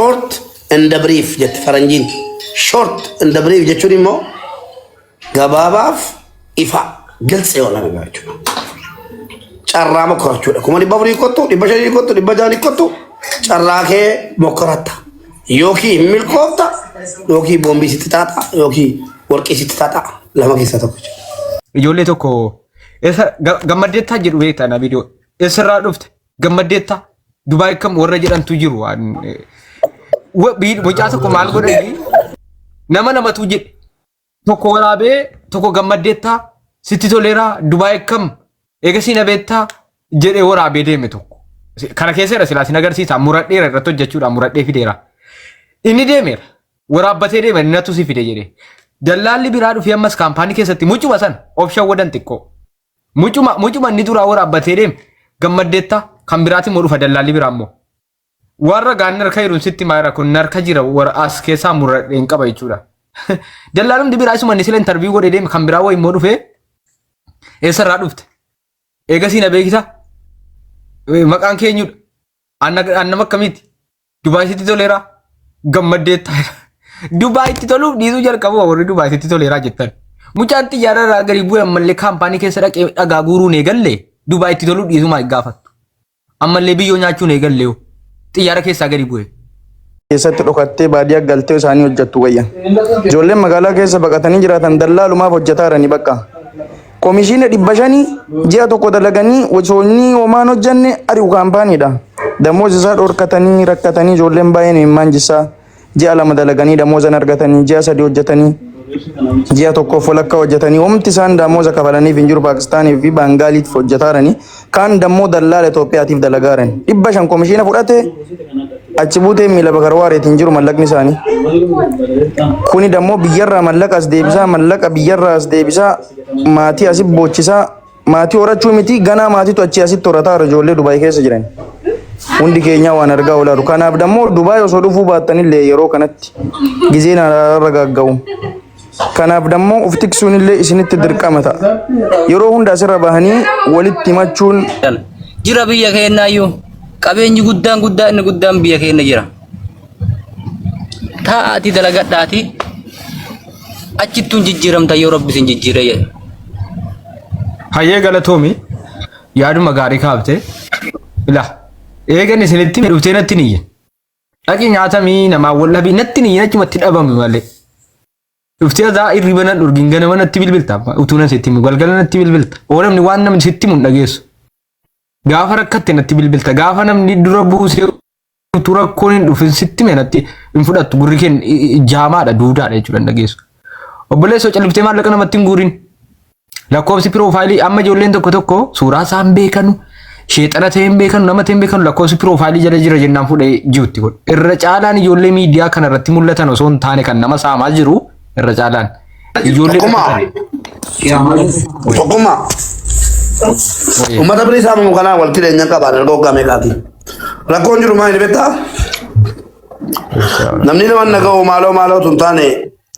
short and brief jet faranjin short and brief jechuun immoo gabaabaaf ifa galtse wala nagachu carraa mokorachuudha kuma dhibba afurii kottu dhibba shanii kottu dhibba jaanii kottu carraa kee mokoratta yookiin milkoofta yookiin boombii sitti taata yookiin warqii sitti taata lama keessa tokko ijoollee tokko esa gammadeetta jedhu beektaa video esirraa dhufte gammadeetta Dubai kam warra jedhantu jiru bocaa tokko maal godhani namatu jedhe tokko waraabee tokko gammadeetta sitti toleera Dubai kam eegasi na beetta jedhe waraabee deeme tokko kana keesseera silaasi agarsiisa muradheera irratti hojjechuudha muradhee fideera inni deemeera waraabbatee deeme natu si fide jedhe dallaalli biraa dhufee ammas kaampaanii keessatti mucuma san option wadan xiqqoo mucuma inni dura waraabbatee deeme gammadeetta kan biraati moo dhufa dallaalli biraa ammoo warra gaannar kayruun sitti maayira kun narka jira warra as keessaa muradheen qaba jechuudha dallaalumdi biraa isuma ni sila interview godhe deeme kan biraa wayi moo dhufe eessarraa dhufte eegasiina beekisa maqaan keenyudha annama akkamiiti Dubai sitti toleera gammadeetta Dubai itti toluuf dhiisuu jalqabu warri Dubai sitti toleera jettan mucaan xiyyaararraa gadi bu'e ammallee kaampaanii keessa dhaqee dhagaa guuruun eegalle Dubai itti toluuf dhiisuu maal gaafattu ammallee biyyoo nyaachuun eegalle xiyyaara keessaa gadi bu'e keessatti dhokattee baadiyyaa galtee isaanii hojjettu wayya ijoolleen magaalaa keessa baqatanii jiraatan dallaalumaaf hojjetaarani bakka Komishiina 500 ji'a tokko dalaganii wasoonni homaan hojjanne ari'u kaampaaniidha. Damooza isaa dhorkatanii rakkatanii ijoolleen baay'een himmaan jisaa ji'a 2 dalaganii damoozan argatanii ji'a 3 hojjetanii ji'a tokkoof walakka hojjetanii homti isaan damooza kafalaniif hin jiru Paakistaanii fi Baangaaliif hojjetaarani kaan dammoo dallaala Itoophiyaatiif dalagaaran 500 komishiina fudhate achi buutee miila bakarwaareetiin jiru mallaqni isaanii kuni dammoo biyyarraa mallaqa as deebisaa mallaqa biyyarraa as deebisaa maatii asii boochisaa maatii horachuu miti ganaa maatiitu achi asitti horataa ijoollee Dubaay keessa jiran hundi keenya waan argaa oolaaru kanaaf dammoo Dubaay osoo dhufuu baattanillee yeroo kanatti gizeen irra gagga'u kanaaf dammoo uf tiksuun illee isinitti dirqama ta'a yeroo hunda asirra bahanii walitti himachuun jira biyya keenyaayyuu qabeenyi guddaan biyya keenya jira taa'aati dalagadhaati achittuun jijjiiramta yoo rabbi sin jijjiire jedha hayyee galatoomi yaaduma gaarii kaabte ila eegan isinitti dhuftee natti niyye dhaqi nyaatamii namaa wallabii natti niyye achumatti dhabame malee dhuftee adaa irribana dhurgin ganama natti bilbilta utuunan sitti himu galgala natti bilbilta oolamni waan namni sitti himu dhageessu gaafa rakkatte natti bilbilta gaafa namni dura buusee utuu rakkoon hin dhufin sitti mee natti hin fudhattu gurri keen jaamaadha duudaadha jechuudha dhageessu obboleessoo calliftee maallaqa namatti hin guurin lakkoofsi piroofaayilii amma ijoolleen tokko suuraa isaan beekanu sheexana ta'ee hin beekanu nama ta'ee hin beekanu lakkoofsi piroofaayilii jala jira jennaan fuudhee jirutti godhe irra caalaan ijoollee miidiyaa kana irratti mul'atan osoo hin taane kan nama saamaa jiru irra caalaan ijoollee tokkummaa ummata birii saamamu kanaa walitti dhiyeenyaan qabaan erga hoggaa meeqaati rakkoon jiru maal beektaa namni nama naga'u maaloo tun taane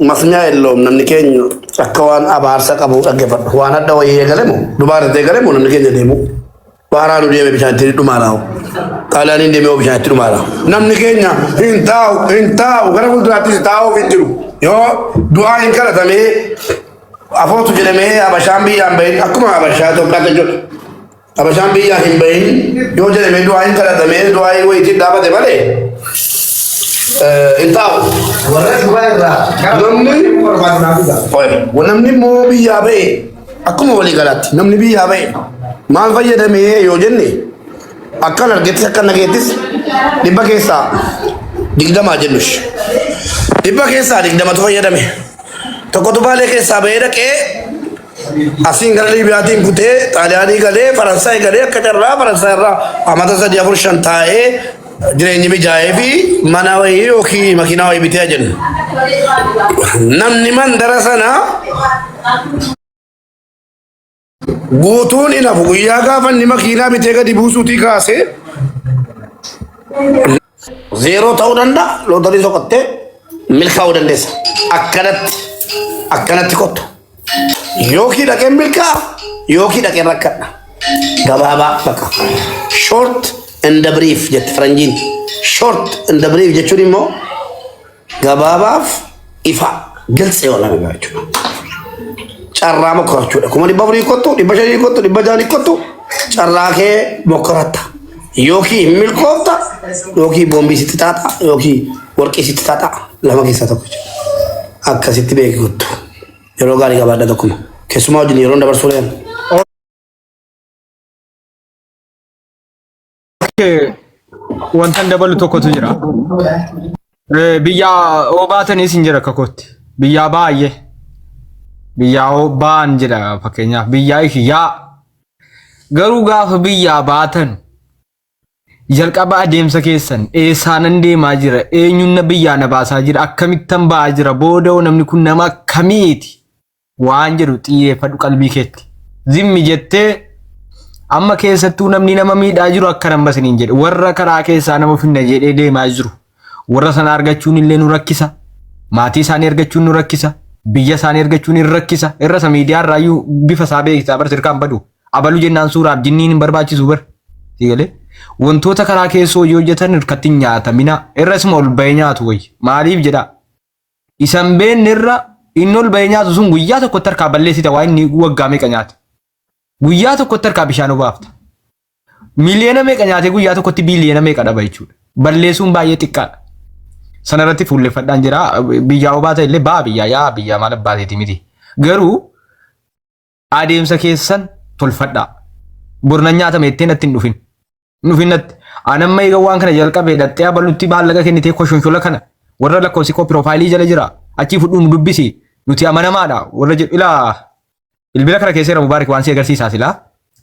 masnyaa elloom namni keenya akka waan abaarsa qabu dhaggeeffadhu waan adda wayii eegalemu dubaarratti eegalemu namni keenya deemu waaraanu deeme bishaan itti dhumaaraawu qaalaaniin deemee bishaan itti dhumaaraawu namni keenya hin taa'u gara fuulduraattis taa'uuf hin jiru yoo du'aa hin kadhatamee afootu jedhamee abashaan biyyaan bahin akkuma abashaa Itoophiyaa jechuudha abashaan biyyaa hin bahin yoo jedhamee du'aa hin kadhatamee du'aa wayiitiin dhaabate malee hin taa'u warra shubaa irraa namni immoo biyyaa ba'e akkuma walii galaatti namni biyyaa ba'e maal fayyadamee yoo jenne akkan argettis akkan nageettis 100 keessaa 20 jennush 100 keessaa 20tu fayyadame tokkotu baalee keessaa ba'ee dhaqee asiin gara Liibiyaatiin kutee Xaaliyaanii galee Faransaay galee akka carraa Faransaay irraa amata 3-4 taa'ee jireenyi mijaa'ee fi mana wayii yookiin makiinaa wayii bitee jennu namni mandara sana guutuun inafu guyyaa gaafa inni makiinaa bitee gadi buusuutii kaasee zeeroo ta'uu danda'a lootarii soqottee milkaa'uu dandeessa akkanatti kottu yookiin dhaqeen milkaa yookiin dhaqeen rakkadha gabaabaa bakka short in the brief jet franjin short in the brief jechuun immoo gabaabaaf ifa galsee wala jechuudha. Carraa mokorachuudha. Kuma dhibba afurii kottu, dhibba shanii kottu, dhibba jaanii kottu carraa kee mokoratta. Yookiin milkoofta yookiin boombii sitti taata yookiin warqii sitti taata lama keessaa tokko jechuudha. Akkasitti beeki kottu. Yeroo gaarii gabaadha tokkuma. Keessumaa wajjin yeroo dabarsuu leen. Wantan dabalu tokkotu jira. Biyya obaatanis hin jira kakootti. Biyya baay'ee. Biyya baan jedha fakkeenyaaf biyya yaa garuu gaafa biyya baatan jalqaba adeemsa keessan eessaanan deemaa jira eenyuun na biyyaa na baasaa jira akkamittan ba'aa jira booda namni kun nama akkamiiti waan jedhu xiyyeeffadhu qalbii keetti zimmi jettee amma keessattuu namni nama miidhaa jiru akka nan basiniin jedhe warra karaa keessaa nama finna jedhee deemaa jiru warra sana argachuun illee nu rakkisa maatii isaanii argachuun nu rakkisa. Biyya isaanii argachuun hin rakkisa. Irra isa miidiyaa irraayyuu bifa isaa beektaa bar sirkaan badu. Abaluu jennaan suuraaf jinniin hin barbaachisu bar. Tigalee wantoota karaa keessoo hojjetan hirkatti hin nyaatamina. Irra isuma ol bahee nyaatu wayyi. Maaliif jedhaa? Isan beekne irra inni ol bahee nyaatu sun guyyaa tokkotti harkaa balleessita waa inni waggaa meeqa nyaate. Guyyaa tokkotti harkaa bishaan obaafta. Miliyoona meeqa nyaatee guyyaa tokkotti biiliyoona meeqa dhaba jechuudha. Balleessuun baay'ee xiqqaadha. Sanarratti fuulleffadhaan jira biyya obaata illee baa biyya maal baateeti miti garuu adeemsa keessan tolfadhaa borna nyaatame ittiin natti hin dhufinatti anamma eega waan kana jalqabee dhattee abalutti maallaqa kennitee koshonshola kana warra lakkoofsi koo piroofaayilii jala jira achii fudhuun dubbisi nuti amanamaadha warra jedhu ilaa bilbila kana keessa jira mubaarak waan si agarsiisaa silaa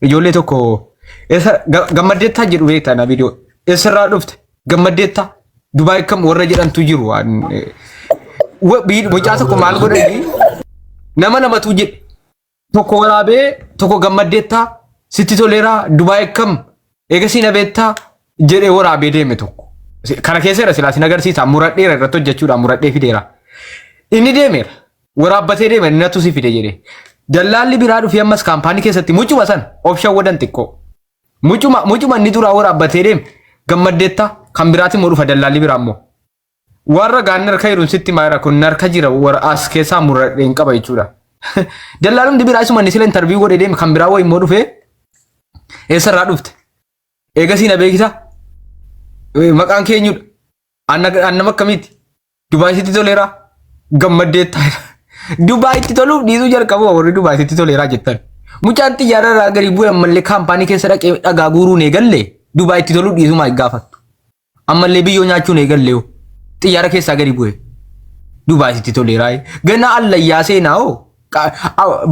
ijoollee tokko gammaddeettaa jedhu beektaa na viidiyoo eessarraa dhufte gammaddeettaa. Dubai kam warra jedhantu jiru bocaa tokko maal godhanii namatu jedhe tokko waraabee tokko gammaddeettaa sitti toleeraa Dubai kam eegasii na beektaa jedhee waraabee deeme tokko kana keesseera silaa sin agarsiisa muradheera irratti hojjechuudhaan muradhee fideera inni deemeera waraabbatee deeme natu si fide jedhee dallaalli biraa dhufee ammas kaampaanii keessatti mucuma san opshan wadan xiqqoo mucuma inni duraa waraabbatee deeme gammaddeettaa kan biraati moo dhufa dallaalli biraa immoo warra gaannar kayruun sitti maayira kun narka jira warra as keessaa muradheen qaba jechuudha. Dallaalumdi biraa isuma ni sila interview godhee deeme kan biraa wayii immoo dhufee eessarraa dhufte eegasii na beekisa maqaan keenyudha annama akkamiiti Dubaayisitti toleeraa gammaddeettaa Dubaayitti toluuf dhiisuu jalqabu warri Dubaayitti toleeraa jettan mucaan xiyyaararraa gadi bu'e ammallee kaampaanii keessa dhaqee dhagaa guuruun eegallee Dubaayitti toluuf dhiisuma gaafattu. Ammallee biyyoo nyaachuun eegallee xiyyaara keessaa gadi bu'e Dubaayitti toleeraa ganna allayyaa seenaa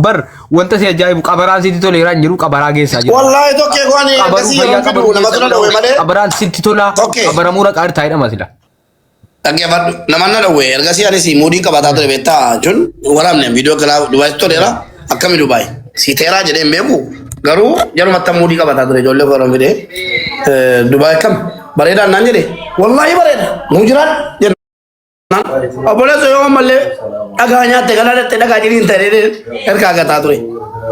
bar wanta si ajaa'ibu qabaraan sitti toleeraa hin jiru qabaraa geessaa jira. Wallaahi tokkee waan akkasii yeroo fidu namatu na dhawwe malee. Qabaraan sitti tolaa qabaramuura qaar taa'edha masila. Dhaggeeffadhu namaan na dhawwe ergasii anis muudii qabataa ture beektaa jechuun waraabne viidiyoo galaa Dubaayitti toleeraa akkami Dubaay si teeraa jedhee hin beeku garuu jarumatti muudii qabataa ture ijoollee koron fidee Dubaay kam bareedaan naan jedhe wallaahi bareeda nuu jiraan jedhu. Obboleessa yoo ammallee dhagaa nyaatte galaa dhatte dhagaa jiriin ta'ee ergaa gataa ture.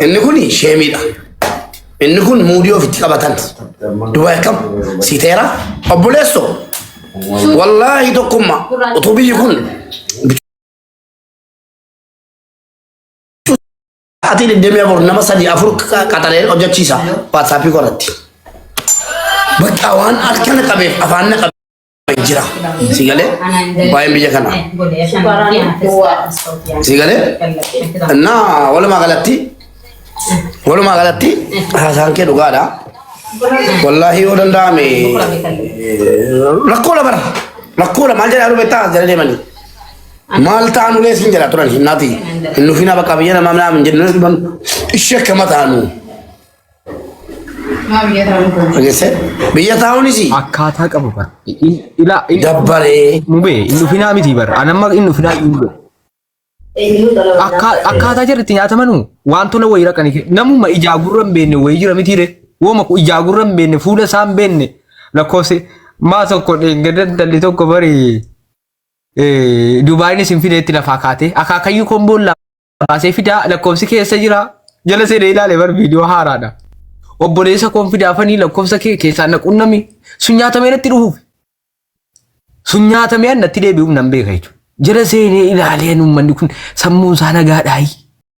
Inni kun sheemiidha. Inni kun muudii ofitti qabatan. Dubaay kam si teeraa obboleesso wallaahi tokkummaa utuu biyyi kun ati deddeemee abur nama sadii afur qaxalee hojjechiisa waatsaappii qoratti. Bakka waan akkana qabeef afaan na qabeef jira. Sigalee baay'een biyya kana. Sigalee naa walumaa galatti haasaan kee dhugaadha. Wallaahi yoo danda'ame rakkoo la maal jedhaa dhubeettaa jala deemanii. Maal ta'an ulee siin jedhaa turan hinnaati. Hin dhufina bakka biyya namaa minaa hin jennu ishee akkama ta'anu. Biyya taa'uunis akkaataa qabu bara. Dabbaree. Mubee hin dhufinaa miti bara. Anamma hin dhufinaa hin dhufe. Akkaataa jirti nyaatamanu wantoota wayii raqanii namuma ijaa gurra hin beekne wayii jira mitiire. Wooma ijaa gurra hin beekne fuula isaa hin beekne lakkoofsi maa tokko dheengada dalli tokko bari Dubaayinis hin fideetti lafaa kaatee akaakayyuu komboon baasee fidaa lakkoofsi keessa jira jala seenee ilaale bar viidiyoo haaraadha. Obboleessa koon fidaafanii lakkoofsa keessaa naqunnami sun nyaatamee natti dhufuuf. Sun nyaatamee natti deebi'uuf nan beeka jechuudha. Jara seenee ilaaleen uummanni kun sammuun isaa nagaadhaayi.